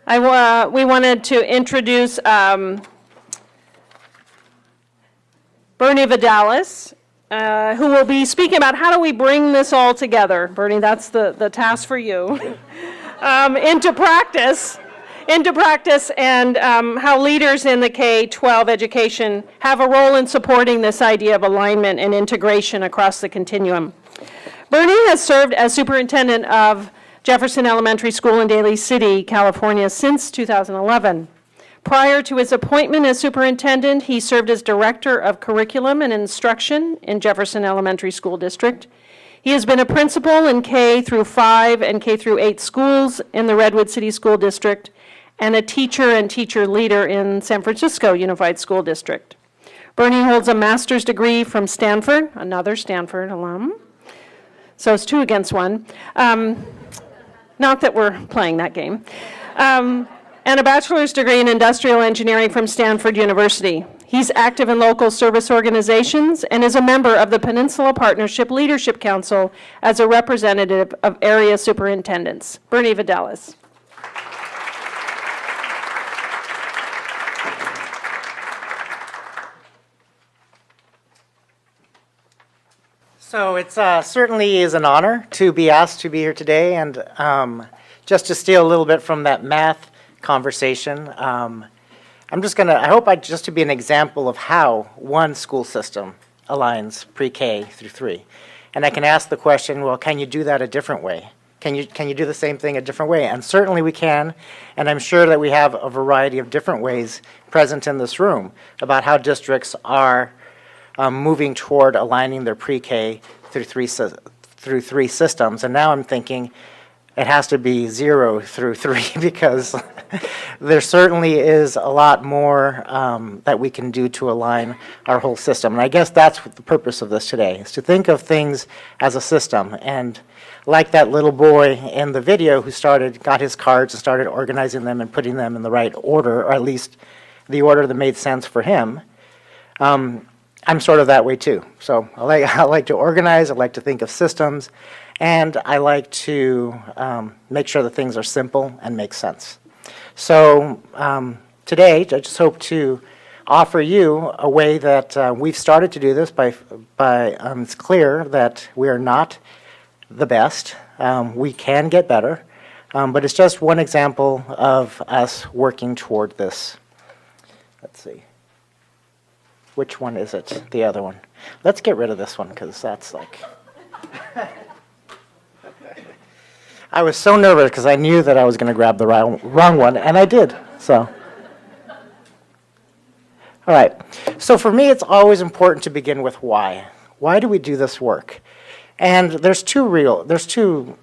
We wanted to introduce Bernie Vidales, who will be speaking about how do we bring this all together. Bernie, that's the task for you. Into practice, and how leaders in the K-12 education have a role in supporting this idea of alignment and integration across the continuum. Bernie has served as superintendent of Jefferson Elementary School in Daly City, California, since 2011. Prior to his appointment as superintendent, he served as director of curriculum and instruction in Jefferson Elementary School District. He has been a principal in K-5 and K-8 schools in the Redwood City School District and a teacher and teacher leader in San Francisco Unified School District. Bernie holds a master's degree from Stanford, another Stanford alum. So it's 2 against 1. Not that we're playing that game. And a bachelor's degree in industrial engineering from Stanford University. He's active in local service organizations and is a member of the Peninsula Partnership Leadership Council as a representative of area superintendents. Bernie Vidales. So it certainly is an honor to be asked to be here today, and just to steal a little bit from that math conversation, I hope just to be an example of how one school system aligns pre-K through 3. And I can ask the question, well, can you do that a different way? Can you do the same thing a different way? And certainly we can, and I'm sure that we have a variety of different ways present in this room about how districts are moving toward aligning their pre-K through 3 systems. And now I'm thinking it has to be 0 through 3 because there certainly is a lot more that we can do to align our whole system. And I guess that's what the purpose of this today, is to think of things as a system. And like that little boy in the video who got his cards and started organizing them and putting them in the right order, or at least the order that made sense for him, I'm sort of that way too. So I like to organize, I like to think of systems, and I like to make sure that things are simple and make sense. So today, I just hope to offer you a way that we've started to do this by it's clear that we are not the best. We can get better, but it's just one example of us working toward this. Let's see. Which one is it? The other one. Let's get rid of this one because that's like... I was so nervous because I knew that I was going to grab the wrong one, and I did. So, all right. So for me, it's always important to begin with why. Why do we do this work? And there's two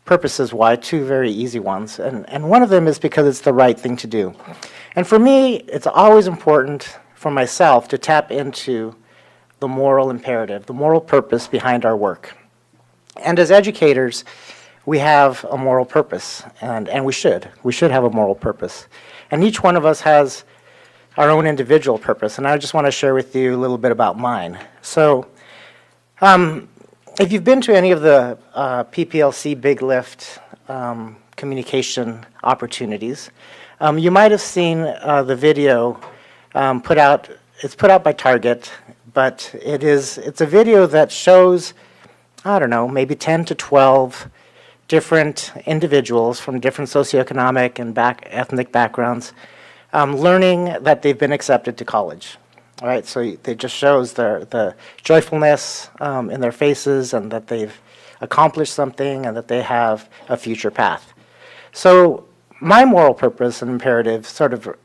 purposes why, 2 very easy ones. And one of them is because it's the right thing to do. And for me, it's always important for myself to tap into the moral imperative, the moral purpose behind our work. And as educators, we have a moral purpose, and we should have a moral purpose. And each one of us has our own individual purpose, and I just want to share with you a little bit about mine. So if you've been to any of the PPLC Big Lift communication opportunities, you might have seen the video put out by Target, but it's a video that shows, I don't know, maybe 10 to 12 different individuals from different socioeconomic and ethnic backgrounds learning that they've been accepted to college. All right, so it just shows the joyfulness in their faces and that they've accomplished something and that they have a future path. So my moral purpose and imperative sort of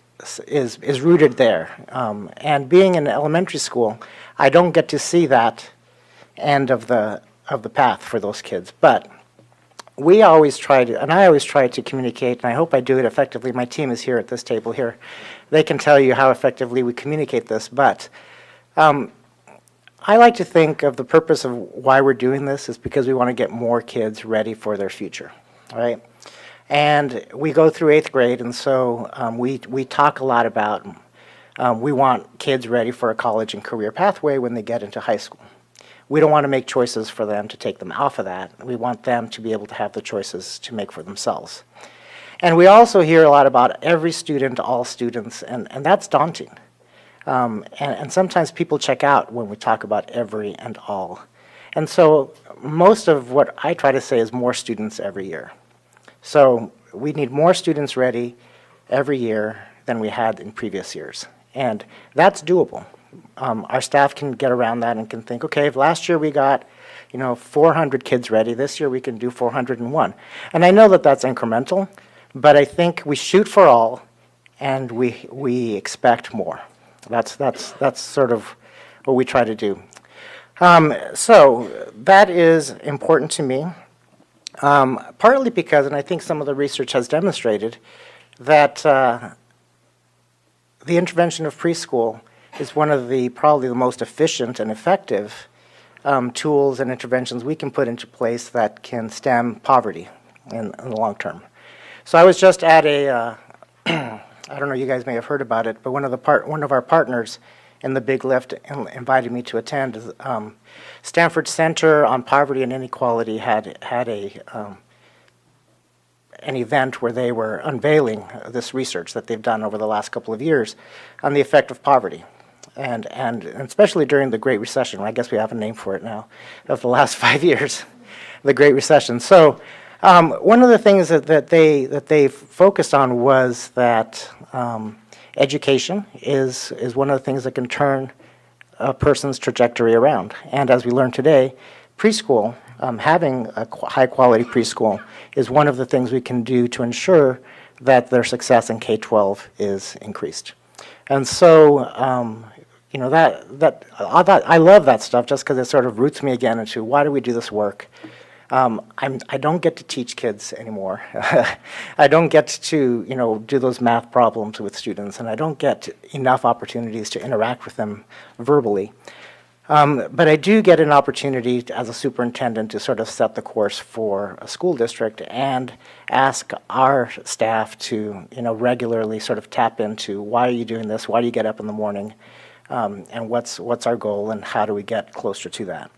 is rooted there. And being in elementary school, I don't get to see that end of the path for those kids. But we always try to, and I always try to communicate, and I hope I do it effectively. My team is here at this table here. They can tell you how effectively we communicate this. But I like to think of the purpose of why we're doing this is because we want to get more kids ready for their future. All right? And we go through 8th grade, and so we talk a lot about we want kids ready for a college and career pathway when they get into high school. We don't want to make choices for them to take them off of that. We want them to be able to have the choices to make for themselves. And we also hear a lot about every student, all students, and that's daunting. And sometimes people check out when we talk about every and all. And so most of what I try to say is more students every year. So we need more students ready every year than we had in previous years. And that's doable. Our staff can get around that and can think, okay, if last year we got 400 kids ready, this year we can do 401. And I know that that's incremental, but I think we shoot for all and we expect more. That's sort of what we try to do. So that is important to me, partly because, and I think some of the research has demonstrated, that the intervention of preschool is one of the probably the most efficient and effective tools and interventions we can put into place that can stem poverty in the long term. So I was just at a, I don't know, you guys may have heard about it, but one of our partners in the Big Lift invited me to attend. Stanford Center on Poverty and Inequality had an event where they were unveiling this research that they've done over the last couple of years on the effect of poverty. And especially during the Great Recession, I guess we have a name for it now, of the last 5 years, the Great Recession. So one of the things that they focused on was that education is one of the things that can turn a person's trajectory around. And as we learned today, preschool, having a high-quality preschool is one of the things we can do to ensure that their success in K-12 is increased. And so, I love that stuff just because it sort of roots me again into why do we do this work. I don't get to teach kids anymore. I don't get to, do those math problems with students, and I don't get enough opportunities to interact with them verbally. But I do get an opportunity as a superintendent to sort of set the course for a school district and ask our staff to, regularly sort of tap into why are you doing this, why do you get up in the morning, and what's our goal and how do we get closer to that.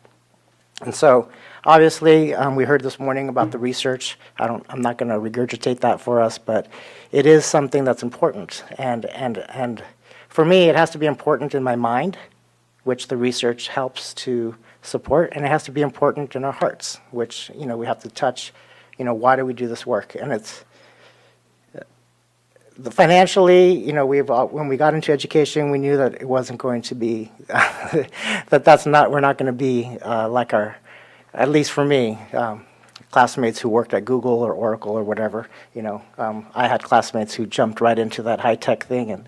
And so, obviously, we heard this morning about the research. I'm not going to regurgitate that for us, but it is something that's important. And for me, it has to be important in my mind, which the research helps to support, and it has to be important in our hearts, which we have to touch. Why do we do this work? And it's financially, when we got into education, we knew that it wasn't going to be we're not going to be like our, at least for me, classmates who worked at Google or Oracle or whatever. I had classmates who jumped right into that high-tech thing,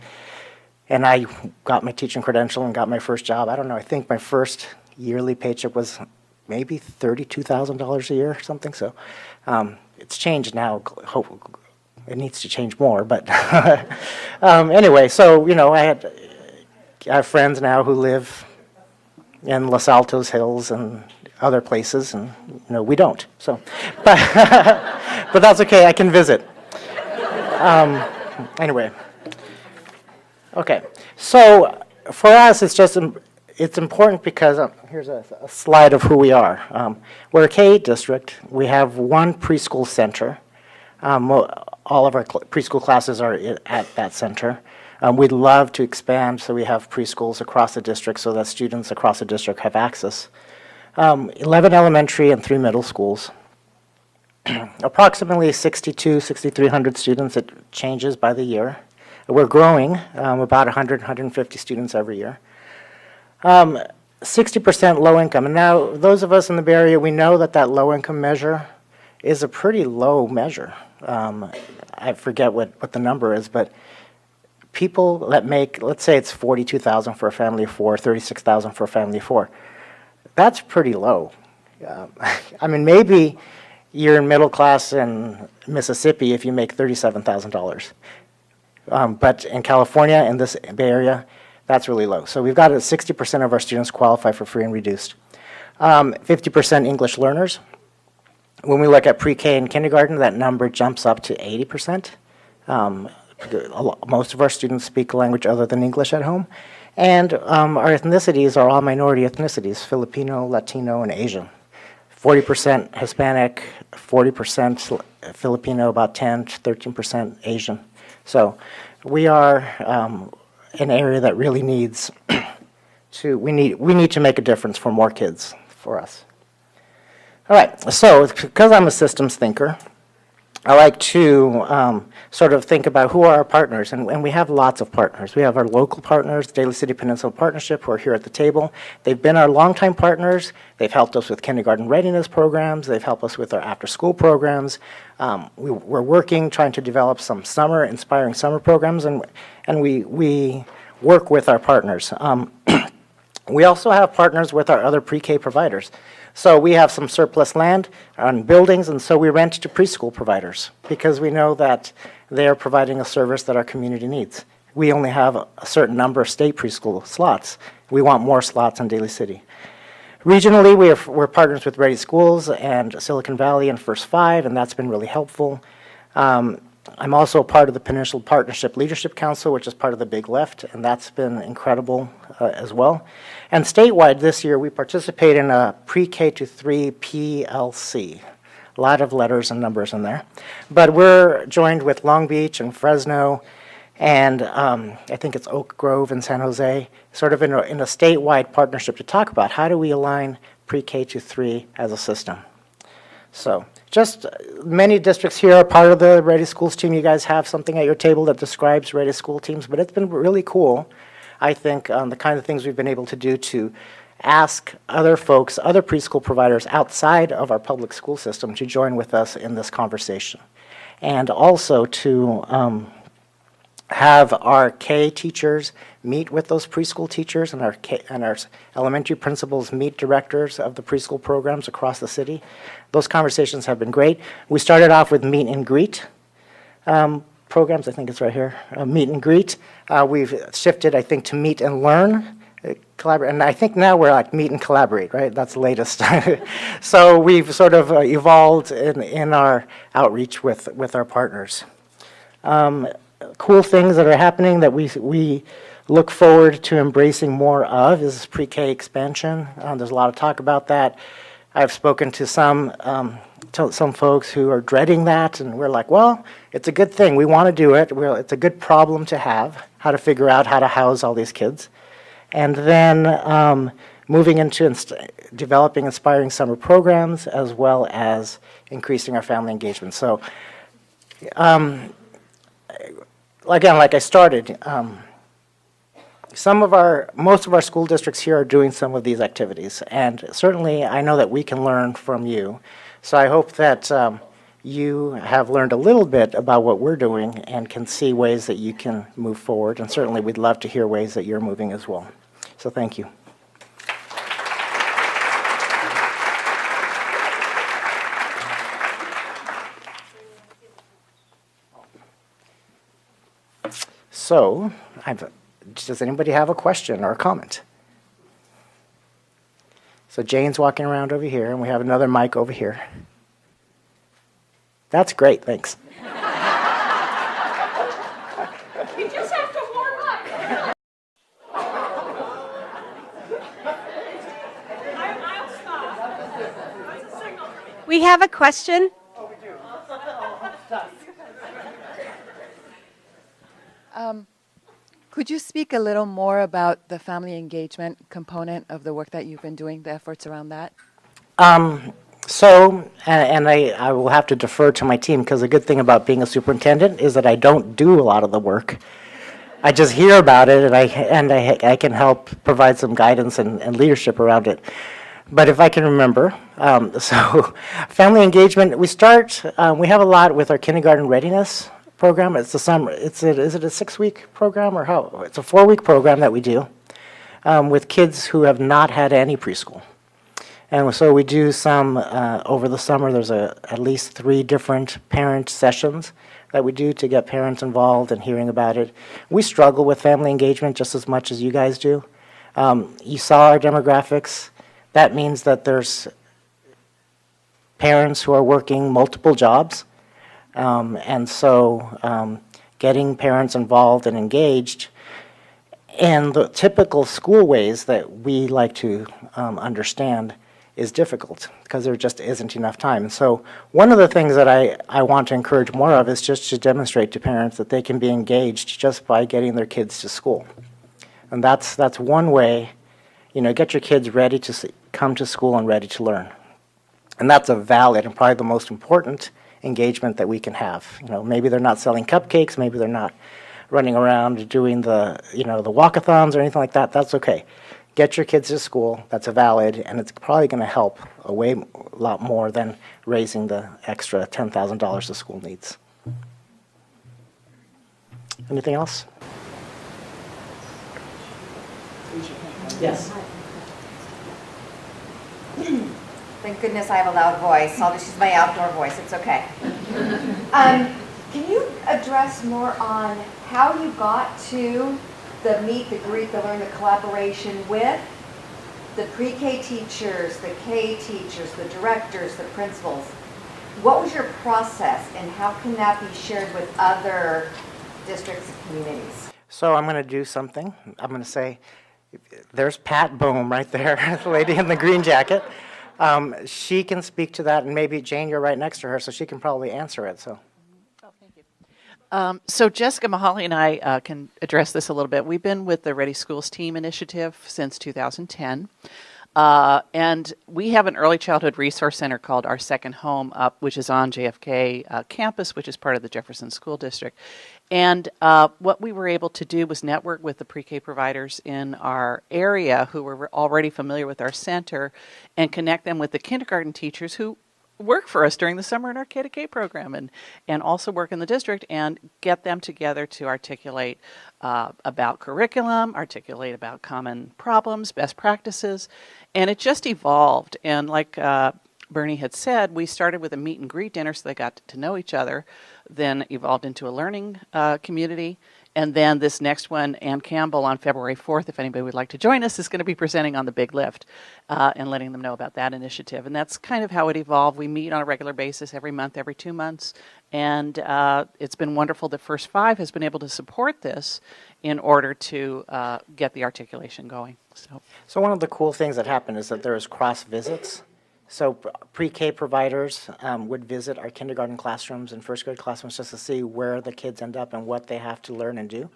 and I got my teaching credential and got my first job. I don't know, I think my first yearly paycheck was maybe $32,000 a year or something. So it's changed now. It needs to change more, but anyway, so, I have friends now who live in Los Altos Hills and other places, and, we don't. So, but that's okay, I can visit. Anyway. Okay, so for us, it's important because, here's a slide of who we are. We're a K-8 district. We have one preschool center. All of our preschool classes are at that center. We'd love to expand so we have preschools across the district so that students across the district have access. 11 elementary and 3 middle schools. Approximately 6,300 students. It changes by the year. We're growing about 150 students every year. 60% low income. And now those of us in the Bay Area, we know that low income measure is a pretty low measure. I forget what the number is, but people that make, let's say it's $42,000 for a family of 4, $36,000 for a family of 4. That's pretty low. I mean, maybe you're in middle class in Mississippi if you make $37,000. But in California, in this Bay Area, that's really low. So we've got 60% of our students qualify for free and reduced. 50% English learners. When we look at pre-K and kindergarten, that number jumps up to 80%. Most of our students speak a language other than English at home. And our ethnicities are all minority ethnicities, Filipino, Latino, and Asian. 40% Hispanic, 40% Filipino, about 10 to 13% Asian. So we are an area that really needs we need to make a difference for more kids for us. All right, so because I'm a systems thinker, I like to sort of think about who are our partners, and we have lots of partners. We have our local partners, Daly City Peninsula Partnership, who are here at the table. They've been our longtime partners. They've helped us with kindergarten readiness programs. They've helped us with our after-school programs. We're working, trying to develop some inspiring summer programs, and we work with our partners. We also have partners with our other pre-K providers. So we have some surplus land on buildings, and so we rent to preschool providers because we know that they are providing a service that our community needs. We only have a certain number of state preschool slots. We want more slots in Daly City. Regionally, we're partners with Ready Schools and Silicon Valley and First Five, and that's been really helpful. I'm also part of the Peninsula Partnership Leadership Council, which is part of the Big Left, and that's been incredible as well. And statewide this year, we participate in a PreK-3 PLC. A lot of letters and numbers in there. But we're joined with Long Beach and Fresno, and I think it's Oak Grove and San Jose, sort of in a statewide partnership to talk about how do we align PreK-3 as a system. So just many districts here are part of the Ready Schools team. You guys have something at your table that describes Ready School teams, but it's been really cool, I think, the kind of things we've been able to do to ask other folks, other preschool providers outside of our public school system to join with us in this conversation. And also to have our K teachers meet with those preschool teachers and our elementary principals meet directors of the preschool programs across the city. Those conversations have been great. We started off with meet and greet programs. I think it's right here, meet and greet. We've shifted, I think, to meet and learn, collaborate, and I think now we're like meet and collaborate, right? That's the latest. So we've sort of evolved in our outreach with our partners. Cool things that are happening that we look forward to embracing more of is pre-K expansion. There's a lot of talk about that. I've spoken to some folks who are dreading that, and we're like, well, it's a good thing. We want to do it. It's a good problem to have, how to figure out how to house all these kids. And then moving into developing inspiring summer programs as well as increasing our family engagement. So again, like I started, most of our school districts here are doing some of these activities, and certainly I know that we can learn from you. So I hope that you have learned a little bit about what we're doing and can see ways that you can move forward, and certainly we'd love to hear ways that you're moving as well. So thank you. So, does anybody have a question or a comment? So Jane's walking around over here, and we have another mic over here. That's great, thanks. You just have to warm up. I'll stop. We have a question. Could you speak a little more about the family engagement component of the work that you've been doing, the efforts around that? I will have to defer to my team, because the good thing about being a superintendent is that I don't do a lot of the work. I just hear about it, and I can help provide some guidance and leadership around it. But if I can remember, so family engagement, we have a lot with our kindergarten readiness program. It's the summer. Is it a 6-week program or how? It's a 4-week program that we do with kids who have not had any preschool. And so we do some over the summer. There's at least 3 different parent sessions that we do to get parents involved and hearing about it. We struggle with family engagement just as much as you guys do. You saw our demographics. That means that there's parents who are working multiple jobs. And so getting parents involved and engaged in the typical school ways that we like to understand is difficult because there just isn't enough time. So one of the things that I want to encourage more of is just to demonstrate to parents that they can be engaged just by getting their kids to school. And that's one way, get your kids ready to come to school and ready to learn. And that's a valid and probably the most important engagement that we can have. Maybe they're not selling cupcakes, maybe they're not running around doing the walkathons or anything like that. That's okay. Get your kids to school, that's a valid, and it's probably going to help a lot more than raising the extra $10,000 the school needs. Anything else? Yes. Thank goodness I have a loud voice. I'll just use my outdoor voice. It's okay. Can you address more on how you got to the meet, the greet, the learn, the collaboration with the pre-K teachers, the K teachers, the directors, the principals? What was your process, and how can that be shared with other districts and communities? So I'm going to do something. I'm going to say, there's Pat Bohm right there, the lady in the green jacket. She can speak to that, and maybe Jane, you're right next to her, so she can probably answer it. So. So Jessica Mahaly and I can address this a little bit. We've been with the Ready Schools Team initiative since 2010. And we have an early childhood resource center called Our Second Home up, which is on JFK campus, which is part of the Jefferson School District. And what we were able to do was network with the pre-K providers in our area who were already familiar with our center and connect them with the kindergarten teachers who work for us during the summer in our K-to-K program and also work in the district, and get them together to articulate about curriculum, articulate about common problems, best practices, and it just evolved. And like Bernie had said, we started with a meet and greet dinner so they got to know each other, then evolved into a learning community. And then this next one, Ann Campbell, on February 4th, if anybody would like to join us, is going to be presenting on the Big Lift and letting them know about that initiative. And that's kind of how it evolved. We meet on a regular basis every month, every 2 months. And it's been wonderful. The First Five has been able to support this in order to get the articulation going. So one of the cool things that happened is that there was cross visits. So pre-K providers would visit our kindergarten classrooms and first grade classrooms just to see where the kids end up and what they have to learn and do.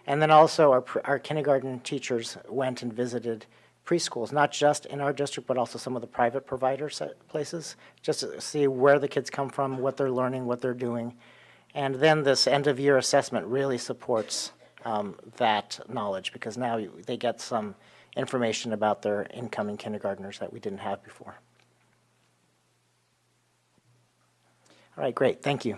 And then also our kindergarten teachers went and visited preschools, not just in our district, but also some of the private provider places, just to see where the kids come from, what they're learning, what they're doing. And then this end-of-year assessment really supports that knowledge, because now they get some information about their incoming kindergartners that we didn't have before. All right, great, thank you.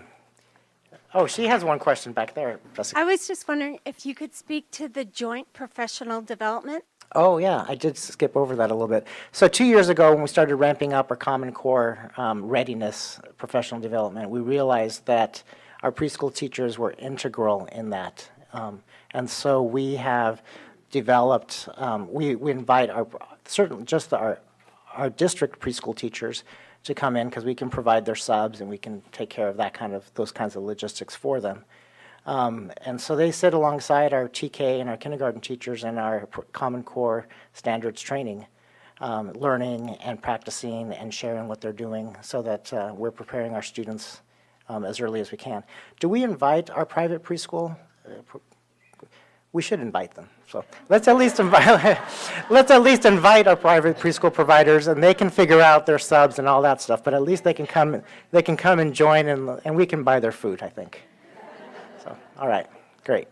Oh, she has one question back there, Jessica. I was just wondering if you could speak to the joint professional development. Oh, yeah, I did skip over that a little bit. So 2 years ago, when we started ramping up our Common Core readiness professional development, we realized that our preschool teachers were integral in that. And so we have developed, we invite our district preschool teachers to come in, because we can provide their subs and we can take care of those kinds of logistics for them. And so they sit alongside our TK and our kindergarten teachers in our Common Core standards training, learning and practicing and sharing what they're doing, so that we're preparing our students as early as we can. Do we invite our private preschool? We should invite them. So let's at least invite our private preschool providers, and they can figure out their subs and all that stuff. But at least they can come and join, and we can buy their food, I think. So all right, great.